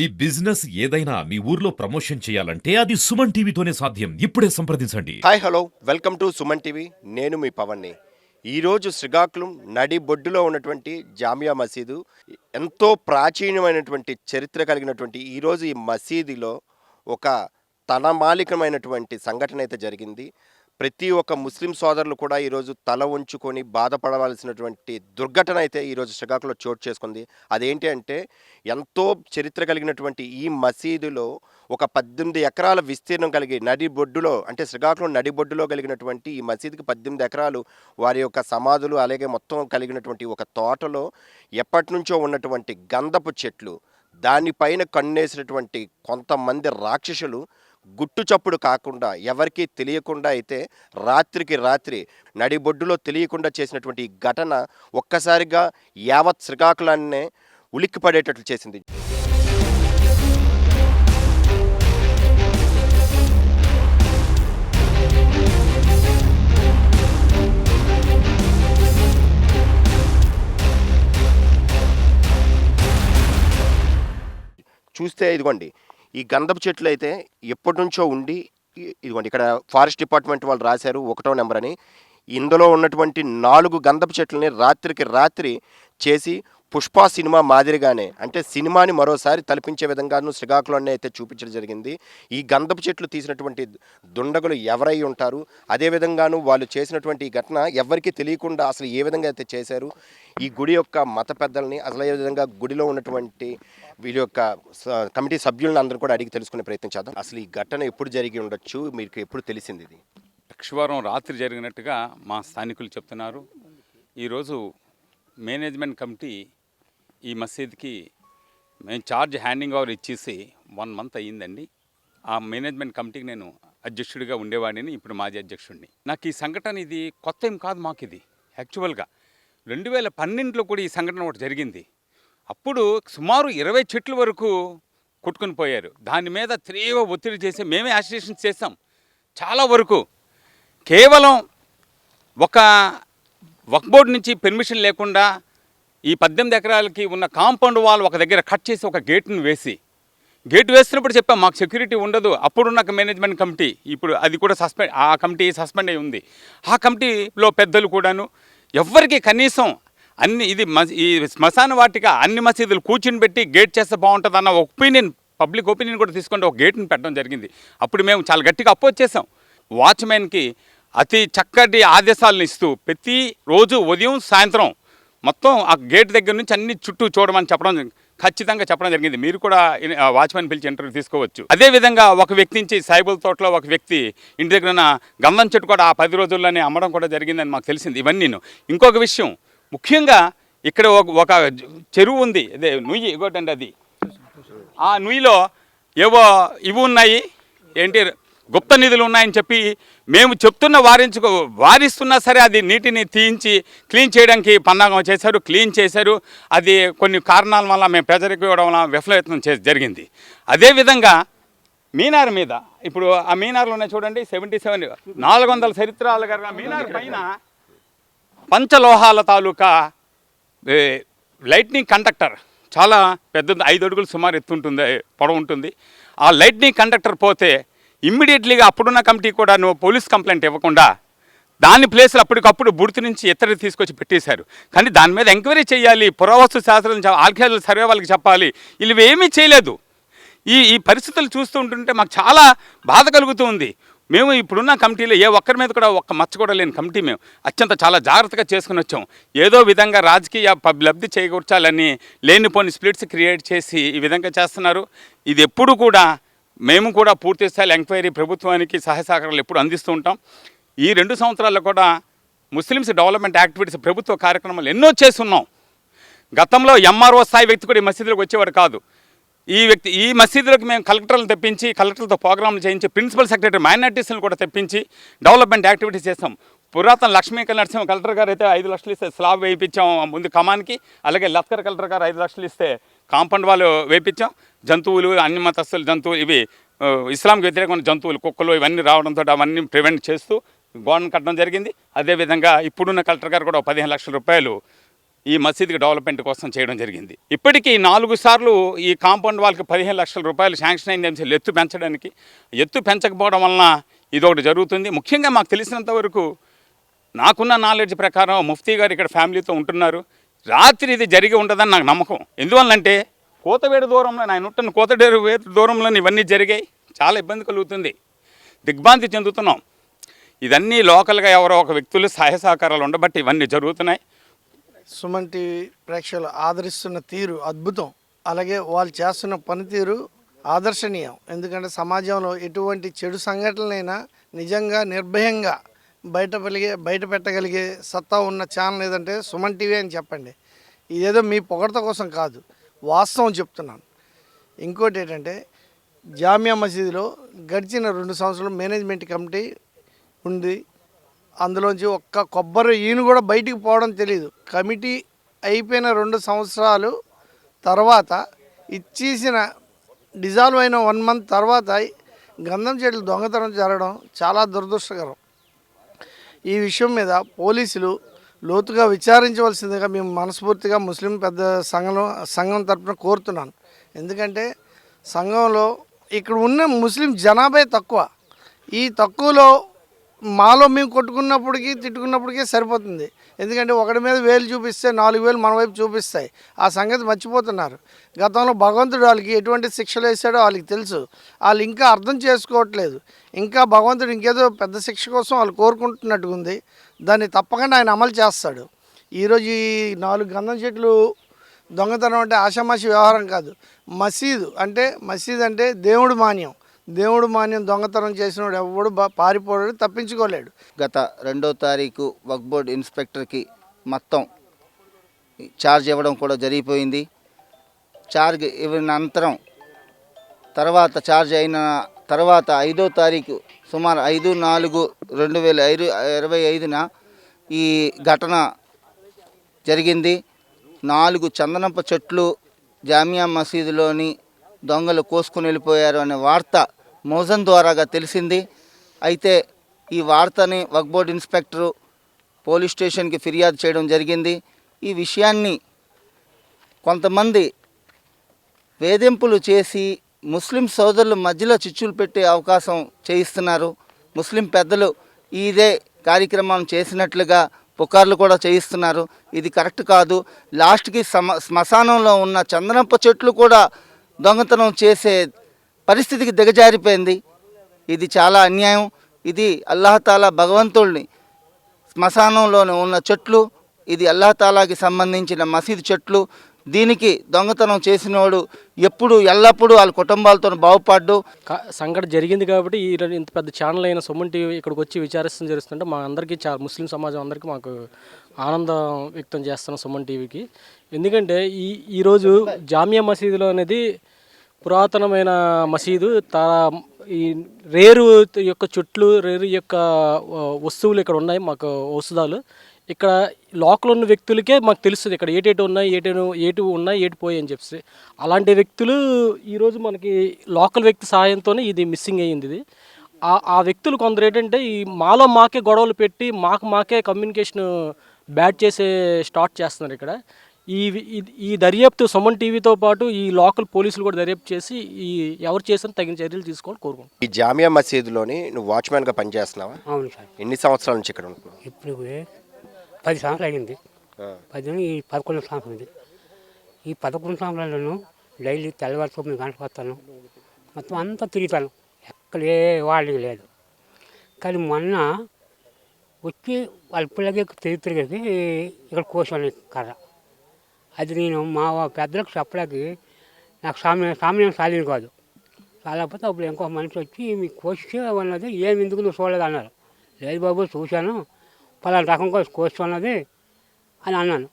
ఈ బిజినెస్ ఏదైనా మీ ఊర్లో ప్రమోషన్ చేయాలంటే అది సుమన్ టీవీతోనే సాధ్యం. ఇప్పుడే సంప్రదించండి. Hi hello welcome to Suman TV. నేను మీ పవన్ని. ఈరోజు శ్రీకాకుళం నడిబొడ్డులో ఉన్నటువంటి జామియా మసీదు ఎంతో ప్రాచీనమైనటువంటి చరిత్ర కలిగినటువంటి ఈరోజు ఈ మసీదులో ఒక తనమాలికమైనటువంటి సంఘటన అయితే జరిగింది. ప్రతి ఒక్క ముస్లిం సోదరులు కూడా ఈరోజు తల ఉంచుకొని బాధపడవలసినటువంటి దుర్ఘటన అయితే ఈరోజు శ్రీకాకుళంలో చోటు చేసుకుంది. అదేంటి అంటే ఎంతో చరిత్ర కలిగినటువంటి ఈ మసీదులో ఒక 18 ఎకరాల విస్తీర్ణం కలిగి నడిబొడ్డులో అంటే శ్రీకాకుళం నడిబొడ్డులో కలిగినటువంటి ఈ మసీదుకి 18 ఎకరాలు వారి యొక్క సమాధులు అలాగే మొత్తం కలిగినటువంటి ఒక తోటలో ఎప్పటి నుంచో ఉన్నటువంటి గంధపు చెట్లు దానిపైన కన్నేసినటువంటి కొంతమంది రాక్షసులు గుట్టు చప్పుడు కాకుండా ఎవరికీ తెలియకుండా అయితే రాత్రికి రాత్రి నడిబొడ్డులో తెలియకుండా చేసినటువంటి ఈ ఘటన ఒక్కసారిగా యావత్ శ్రీకాకుళాన్నే ఉలిక్కి పడేటట్లు చేసింది. చూస్తే ఇదిగోండి ఈ గంధపు చెట్లు అయితే ఎప్పటి నుంచో ఉండి ఇదిగోండి ఇక్కడ ఫారెస్ట్ డిపార్ట్మెంట్ వాళ్ళు రాశారు 1వ నెంబర్ అని. ఇందులో ఉన్నటువంటి 4 గంధపు చెట్లని రాత్రికి రాత్రి చేసి పుష్ప సినిమా మాదిరిగానే అంటే సినిమాని మరోసారి తలపించే విధంగాను శ్రీకాకుళంలో అయితే చూపించడం జరిగింది. ఈ గంధపు చెట్లు తీసినటువంటి దుండగులు ఎవరై ఉంటారు, అదేవిధంగాను వాళ్ళు చేసినటువంటి ఈ ఘటన ఎవరికీ తెలియకుండా అసలు ఏ విధంగా అయితే చేశారు, ఈ గుడి యొక్క మత పెద్దల్ని అసలు ఏ విధంగా గుడిలో ఉన్నటువంటి వీళ్ళ యొక్క కమిటీ సభ్యులను అందరూ కూడా అడిగి తెలుసుకునే ప్రయత్నం చేద్దాం. అసలు ఈ ఘటన ఎప్పుడు జరిగి ఉండొచ్చు, మీకు ఎప్పుడు తెలిసింది? ఇది లక్షవారం రాత్రి జరిగినట్టుగా మా స్థానికులు చెప్తున్నారు. ఈరోజు మేనేజ్మెంట్ కమిటీ ఈ మసీద్కి మేము ఛార్జ్ హ్యాండింగ్ ఓవర్ ఇచ్చేసి 1 మంత్ అయ్యిందండి. ఆ మేనేజ్మెంట్ కమిటీకి నేను అధ్యక్షుడిగా ఉండేవాడిని, ఇప్పుడు మాజీ అధ్యక్షుడిని. నాకు ఈ సంఘటన ఇది కొత్త ఏం కాదు. మాకు ఇది యాక్చువల్గా 2012లో కూడా ఈ సంఘటన ఒకటి జరిగింది. అప్పుడు సుమారు 20 చెట్ల వరకు కొట్టుకుని పోయారు. దాని మీద తీవ్ర ఒత్తిడి చేసి మేమే అసోసియేషన్స్ చేస్తాం. చాలా వరకు కేవలం ఒక వక్ఫ్ బోర్డు నుంచి పెర్మిషన్ లేకుండా ఈ 18 ఎకరాలకి ఉన్న కాంపౌండ్ వాల్ ఒక దగ్గర కట్ చేసి ఒక గేట్ను గేట్ వేస్తున్నప్పుడు చెప్పాం మాకు సెక్యూరిటీ ఉండదు. అప్పుడున్న మేనేజ్మెంట్ కమిటీ ఇప్పుడు అది కూడా ఆ కమిటీ సస్పెండ్ అయి ఉంది. ఆ కమిటీలో పెద్దలు కూడాను ఎవ్వరికి కనీసం ఈ శ్మశాన వాటిక అన్ని మసీదులు కూర్చుని పెట్టి గేట్ చేస్తే బాగుంటుంది అన్న పబ్లిక్ ఒపీనియన్ కూడా తీసుకుంటే ఒక గేట్ని పెట్టడం జరిగింది. అప్పుడు మేము చాలా గట్టిగా అపోజ్ చేసాం. వాచ్మెన్కి అతి చక్కటి ఆదేశాలను ఇస్తూ ప్రతిరోజు ఉదయం సాయంత్రం మొత్తం ఆ గేట్ దగ్గర నుంచి అన్ని చుట్టూ చూడమని ఖచ్చితంగా చెప్పడం జరిగింది. మీరు కూడా వాచ్మెన్ పిలిచి ఇంటర్వ్యూ తీసుకోవచ్చు. అదేవిధంగా ఒక వ్యక్తి నుంచి సాయిబుల్ తోటలో ఒక వ్యక్తి ఇంటి దగ్గర ఉన్న గంధం చెట్టు కూడా ఆ 10 రోజుల్లోనే అమ్మడం కూడా జరిగిందని మాకు తెలిసింది. ఇవన్నీ ఇంకొక విషయం ముఖ్యంగా ఇక్కడ ఒక చెరువు ఉంది, అదే నుయ్యి ఇంకోటండి. అది ఆ నుయ్యిలో ఏవో ఇవి ఉన్నాయి, ఏంటి గుప్త నిధులు ఉన్నాయని చెప్పి మేము చెప్తున్న వారిస్తున్నా సరే అది నీటిని తీయించి క్లీన్ చేయడానికి పన్నాగం చేశారు, క్లీన్ చేశారు. అది కొన్ని కారణాల వల్ల మేము ప్రెజర్ ఇవ్వడం వల్ల విఫలయత్నం జరిగింది. అదేవిధంగా మీనార్ మీద ఇప్పుడు ఆ మీనార్లు ఉన్నాయి చూడండి, 77 400 చరిత్రాల గారు మీనార్ పైన పంచలోహాల తాలూకా లైట్నింగ్ కండక్టర్ చాలా పెద్దది, 5 అడుగులు సుమారు ఎత్తుంటుంది, పొడవు ఉంటుంది. ఆ లైట్నింగ్ కండక్టర్ పోతే ఇమ్మీడియట్లీగా అప్పుడున్న కమిటీ కూడా పోలీస్ కంప్లైంట్ ఇవ్వకుండా దాని ప్లేస్లో అప్పటికప్పుడు బుర్తి నుంచి ఎత్తడి తీసుకొచ్చి పెట్టేశారు. కానీ దాని మీద ఎంక్వైరీ చేయాలి, పురావస్తు శాస్త్రం ఆర్కియాలజీ సర్వే వాళ్ళకి చెప్పాలి, వీళ్ళు ఏమీ చేయలేదు. ఈ పరిస్థితులు చూస్తూ ఉంటుంటే మాకు చాలా బాధ కలుగుతూ ఉంది. మేము ఇప్పుడున్న కమిటీలో ఏ ఒక్కరి మీద కూడా ఒక్క మచ్చ కూడా లేని కమిటీ మేము అత్యంత చాలా జాగ్రత్తగా చేసుకుని వచ్చాం. ఏదో విధంగా రాజకీయ లబ్ధి చేకూర్చాలని లేనిపోని స్ప్లిట్స్ క్రియేట్ చేసి ఈ విధంగా చేస్తున్నారు. ఇది ఎప్పుడు కూడా మేము కూడా పూర్తి స్థాయిలో ఎంక్వైరీ ప్రభుత్వానికి సహాయ సహకారాలు ఎప్పుడు అందిస్తూ ఉంటాం. ఈ 2 సంవత్సరాల్లో కూడా ముస్లిమ్స్ డెవలప్మెంట్ యాక్టివిటీస్ ప్రభుత్వ కార్యక్రమాలు ఎన్నో చేస్తున్నాం. గతంలో ఎంఆర్ఓ స్థాయి వ్యక్తి కూడా ఈ మసీదులోకి వచ్చేవాడు కాదు. ఈ మసీదులోకి మేము కలెక్టర్లను తెప్పించి కలెక్టర్లతో ప్రోగ్రాంలు చేయించి ప్రిన్సిపల్ సెక్రటరీ మైనార్టీస్ని కూడా తెప్పించి డెవలప్మెంట్ యాక్టివిటీస్ చేస్తాం. పురాతన లక్ష్మీ నరసింహ కలెక్టర్ గారు అయితే 5 లక్షలు ఇస్తే స్లాబ్ వేయించాం ముందు కమాన్కి. అలాగే లస్కర్ కలెక్టర్ గారు 5 లక్షలు ఇస్తే కాంపౌండ్ వాళ్ళు వేయించాం. జంతువులు, అన్ని మతస్థుల జంతువులు, ఇవి ఇస్లాంకి వ్యతిరేకమైన జంతువులు, కుక్కలు ఇవన్నీ రావడంతో అవన్నీ ప్రివెంట్ చేస్తూ గోడను కట్టడం జరిగింది. అదేవిధంగా ఇప్పుడున్న కలెక్టర్ గారు కూడా 15 లక్షల రూపాయలు ఈ మసీదుకి డెవలప్మెంట్ కోసం చేయడం జరిగింది. ఇప్పటికీ 4 సార్లు ఈ కాంపౌండ్ వాళ్ళకి 15 లక్షల రూపాయలు శాంక్షన్ అయింది ఎత్తు పెంచడానికి. ఎత్తు పెంచకపోవడం వలన ఇదొకటి జరుగుతుంది. ముఖ్యంగా మాకు తెలిసినంత వరకు, నాకున్న నాలెడ్జ్ ప్రకారం ముఫ్తీ గారు ఇక్కడ ఫ్యామిలీతో ఉంటున్నారు. రాత్రి ఇది జరిగి ఉండదని నాకు నమ్మకం. ఎందువల్లంటే కోతవేడు దూరంలో, ఆయన ఉంటున్న కోతవేడు దూరంలో ఇవన్నీ జరిగాయి. చాలా ఇబ్బంది కలుగుతుంది, దిగ్భ్రాంతి చెందుతున్నాం. ఇదన్నీ లోకల్గా ఎవరో ఒక వ్యక్తులు సహాయ సహకారాలు ఉండబట్టి ఇవన్నీ జరుగుతున్నాయి. సుమన్ టీవీ ప్రేక్షకులు ఆదరిస్తున్న తీరు అద్భుతం. అలాగే వాళ్ళు చేస్తున్న పనితీరు ఆదర్శనీయం. ఎందుకంటే సమాజంలో ఎటువంటి చెడు సంఘటనలైనా నిజంగా నిర్భయంగా బయట పెట్టగలిగే సత్తా ఉన్న ఛానల్ ఏదంటే సుమన్ టీవీ అని చెప్పండి. ఇదేదో మీ పొగడత కోసం కాదు, వాస్తవం చెప్తున్నాను. ఇంకోటి ఏంటంటే జామియా మసీదులో గడిచిన 2 సంవత్సరాలు మేనేజ్మెంట్ కమిటీ ఉంది. అందులోంచి ఒక్క కొబ్బరి ఈయన కూడా బయటికి పోవడం తెలియదు. కమిటీ అయిపోయిన 2 సంవత్సరాలు తర్వాత ఇచ్చేసిన డిజాల్వ్ అయిన 1 మంత్ తర్వాత గంధం చెట్లు దొంగతనం జరగడం చాలా దురదృష్టకరం. ఈ విషయం మీద పోలీసులు లోతుగా విచారించవలసిందిగా మేము మనస్ఫూర్తిగా ముస్లిం పెద్ద సంఘం తరపున కోరుతున్నాను. ఎందుకంటే సంఘంలో ఇక్కడ ఉన్న ముస్లిం జనాభా తక్కువ. ఈ తక్కువలో మాలో మేము కొట్టుకున్నప్పటికీ తిట్టుకున్నప్పటికీ సరిపోతుంది. ఎందుకంటే ఒకటి మీద వేలు చూపిస్తే 4 వేలు మన వైపు చూపిస్తాయి. ఆ సంగతి మర్చిపోతున్నారు. గతంలో భగవంతుడు వాళ్ళకి ఎటువంటి శిక్షలు వేసాడో వాళ్ళకి తెలుసు. వాళ్ళు ఇంకా అర్థం చేసుకోవట్లేదు. ఇంకా భగవంతుడు ఇంకేదో పెద్ద శిక్ష కోసం వాళ్ళు కోరుకుంటున్నట్టుగా ఉంది. దాన్ని తప్పకుండా ఆయన అమలు చేస్తాడు. ఈరోజు ఈ 4 గంధం చెట్లు దొంగతనం అంటే ఆషామాషి వ్యవహారం కాదు. మసీదు అంటే దేవుడు మాన్యం దొంగతనం చేసినోడు ఎవడు పారిపోయాడు, తప్పించుకోలేడు. గత 2వ తారీఖు వక్ఫ్ బోర్డ్ ఇన్స్పెక్టర్కి మొత్తం ఛార్జ్ ఇవ్వడం కూడా జరిగిపోయింది. ఛార్జ్ ఇవ్వన అనంతరం ఛార్జ్ అయిన తర్వాత 5వ తారీఖు సుమారు 5/4/2025న ఈ ఘటన జరిగింది. 4 చందనప్ప చెట్లు జామియా మసీదులోని దొంగలు కోసుకుని వెళ్ళిపోయారు అనే వార్త మోజన్ ద్వారాగా తెలిసింది. అయితే ఈ వార్తని వక్ఫ్ బోర్డ్ ఇన్స్పెక్టరు పోలీస్ స్టేషన్కి ఫిర్యాదు చేయడం జరిగింది. ఈ విషయాన్ని కొంతమంది వేధింపులు చేసి ముస్లిం సోదరుల మధ్యలో చిచ్చులు పెట్టే అవకాశం చేయిస్తున్నారు. ముస్లిం పెద్దలు ఇదే కార్యక్రమం చేసినట్లుగా పుకార్లు కూడా చేయిస్తున్నారు. ఇది కరెక్ట్ కాదు. లాస్ట్కి శ్మశానంలో ఉన్న చందనప్ప చెట్లు కూడా దొంగతనం చేసే పరిస్థితికి దిగజారిపోయింది. ఇది చాలా అన్యాయం. ఇది అల్లాహతాలా భగవంతుడిని శ్మశానంలోనే ఉన్న చెట్లు, ఇది అల్లాహతాలాకి సంబంధించిన మసీదు చెట్లు. దీనికి దొంగతనం చేసినోడు ఎల్లప్పుడూ వాళ్ళ కుటుంబాలతో బాగుపడ్డు. సంఘటన జరిగింది కాబట్టి ఇంత పెద్ద ఛానల్ అయిన సుమన్ టీవీ ఇక్కడికి వచ్చి విచారిస్తూ జరుగుతుంటే మా అందరికీ ముస్లిం సమాజం అందరికీ మాకు ఆనందం వ్యక్తం చేస్తున్నాం సుమన్ టీవీకి. ఎందుకంటే ఈరోజు జామియా మసీదులో అనేది పురాతనమైన మసీదు. ఈ రేరు యొక్క చెట్లు, రేరు యొక్క వస్తువులు ఇక్కడ ఉన్నాయి. మాకు ఔషధాలు ఇక్కడ లోకల్ ఉన్న వ్యక్తులకే మాకు తెలుస్తుంది ఇక్కడ ఏటేటి ఉన్నాయి, ఏటి ఉన్నాయి, ఏటి పోయి అని చెప్పి. అలాంటి వ్యక్తులు ఈరోజు మనకి లోకల్ వ్యక్తి సహాయంతోనే ఇది మిస్సింగ్ అయ్యింది. ఇది ఆ వ్యక్తులు కొందరు ఏంటంటే ఈ మాకే గొడవలు పెట్టి మాకే కమ్యూనికేషన్ బ్యాడ్ స్టార్ట్ చేస్తున్నారు. ఇక్కడ ఈ దర్యాప్తు సుమన్ టీవీతో పాటు ఈ లోకల్ పోలీసులు కూడా దర్యాప్తు చేసి ఎవరు చేసిన తగిన చర్యలు తీసుకోవాలి కోరుకుంటున్నాను. ఈ జామియా మసీదులోని నువ్వు వాచ్మ్యాన్గా పనిచేస్తున్నావా? అవును సార్. ఎన్ని సంవత్సరాల నుంచి ఇక్కడ ఉంటున్నావు? ఇప్పుడు 10 సంవత్సరాలు అయింది. 11 సంవత్సరం. ఈ 11 సంవత్సరాలను డైలీ తెల్లవారుతో 9 గంటలకు వస్తాను. మొత్తం అంతా తిరుగుతాను, ఎక్కడ ఏ వాళ్ళు లేదు. కానీ మొన్న వచ్చి వాళ్ళ పిల్లకి తిరిగి ఇక్కడ కోసాను కర్ర. అది నేను మా పెద్దలకు చెప్పడానికి నాకు సామ్యం సాధ్యం కాదు. చాలకపోతే అప్పుడు ఇంకో మనిషి వచ్చి మీకు కోసి ఉన్నది ఏమి ఎందుకు నువ్వు చూడలేదు అన్నారు. లేదు బాబు చూశాను, పలానా రకం కోసి ఉన్నది అని అన్నాను.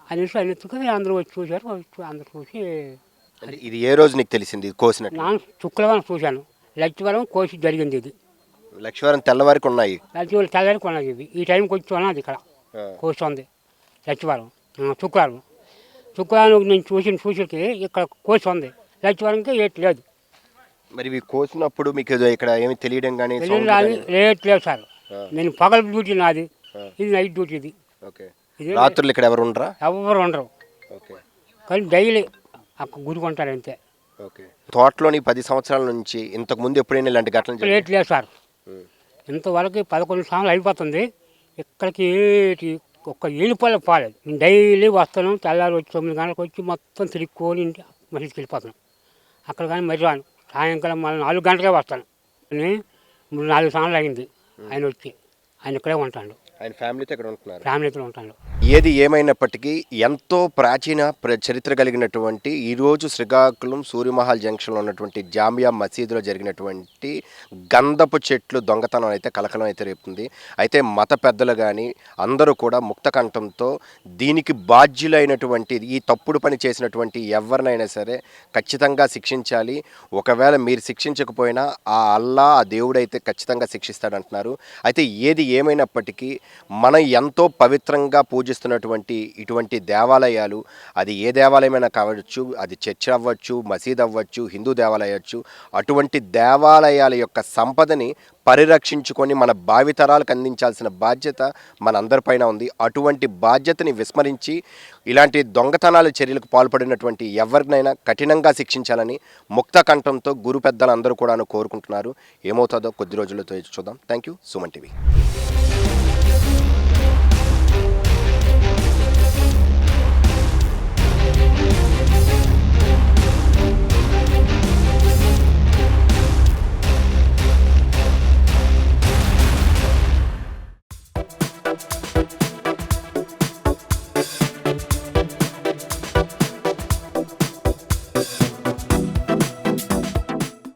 అనేసి అన్నిటికీ అందరూ వచ్చి చూశారు. అందరూ చూసి ఇది ఏ రోజు నీకు తెలిసింది కోసినట్టు? నేను శుక్రవారం చూశాను. లక్ష్మీవారం కోసి జరిగింది. ఇది లక్ష్మీవారం తెల్లవారికి ఉన్నాయి. లక్ష్మీవారం తెల్లవారికి ఉన్నది. ఇది ఈ టైంకి వచ్చి ఉన్నది ఇక్కడ కోసి ఉంది. లక్ష్మీవారం శుక్రవారం నేను చూసికి ఇక్కడ కోసి ఉంది. లక్ష్మీవారంకి ఏటి లేదు. మరి ఇవి కోసినప్పుడు మీకు ఇక్కడ ఏమి తెలియడం కానీ లేదు సార్. నేను పగల డ్యూటీ నాది, ఇది నైట్ డ్యూటీ. ఇది ఓకే. ఇదే రాత్రులు ఇక్కడ ఎవరు ఉండరా? ఎవరు ఉండరు, ఓకే కానీ డైలీ అక్కడ గుడికొంటారు అంతే. ఓకే. తోటలోని 10 సంవత్సరాల నుంచి ఇంతకు ముందు ఎప్పుడైనా ఇలాంటి ఘటనలు జరిగాయా? రేట్ లేదు సార్, ఇంతవరకు 11 సంవత్సరాలు అయిపోతుంది. ఇక్కడికి ఏటి ఒక్క ఏలిపాల పాలేదు. నేను డైలీ వస్తాను, తెల్లారి వచ్చి 9 గంటలకు వచ్చి మొత్తం తిరిగికొని ఇంటి మసీదుకి వెళ్ళిపోతాను. అక్కడ కానీ మరి రాను, సాయంకాలం మళ్ళీ 4 గంటలకే వస్తాను. అని 4 సంవత్సరాలు అయింది ఆయన వచ్చి. ఆయన ఇక్కడే ఉంటాడు, ఆయన ఫ్యామిలీతో ఇక్కడ ఉంటున్నారు. ఫ్యామిలీతో ఉంటాడు. ఏది ఏమైనప్పటికీ ఎంతో ప్రాచీన చరిత్ర కలిగినటువంటి ఈరోజు శ్రీకాకుళం సూర్యమహల్ జంక్షన్లో ఉన్నటువంటి జామియా మసీదులో జరిగినటువంటి గంధపు చెట్లు దొంగతనం అయితే కలకలం అయితే రేపుతుంది. అయితే మత పెద్దలు కానీ అందరూ కూడా ముక్త కంఠంతో దీనికి బాధ్యులైనటువంటి ఈ తప్పుడు పని చేసినటువంటి ఎవరినైనా సరే ఖచ్చితంగా శిక్షించాలి. ఒకవేళ మీరు శిక్షించకపోయినా ఆ అల్లా ఆ దేవుడైతే ఖచ్చితంగా శిక్షిస్తాడంటున్నారు. అయితే ఏది ఏమైనప్పటికీ మనం ఎంతో పవిత్రంగా పూజిస్తున్నటువంటి ఇటువంటి దేవాలయాలు, అది ఏ దేవాలయమైనా కావచ్చు, అది చర్చ్ అవ్వచ్చు, మసీద్ అవ్వచ్చు, హిందూ దేవాలయం అవ్వచ్చు, అటువంటి దేవాలయాల యొక్క సంపదని పరిరక్షించుకొని మన భావితరాలకు అందించాల్సిన బాధ్యత మనందరిపైన ఉంది. అటువంటి బాధ్యతని విస్మరించి ఇలాంటి దొంగతనాల చర్యలకు పాల్పడినటువంటి ఎవరినైనా కఠినంగా శిక్షించాలని ముక్త కంఠంతో గురు పెద్దలందరూ కూడా కోరుకుంటున్నారు. ఏమవుతుందో కొద్ది రోజులతో చూద్దాం. Thank you. సుమన్ టీవీ.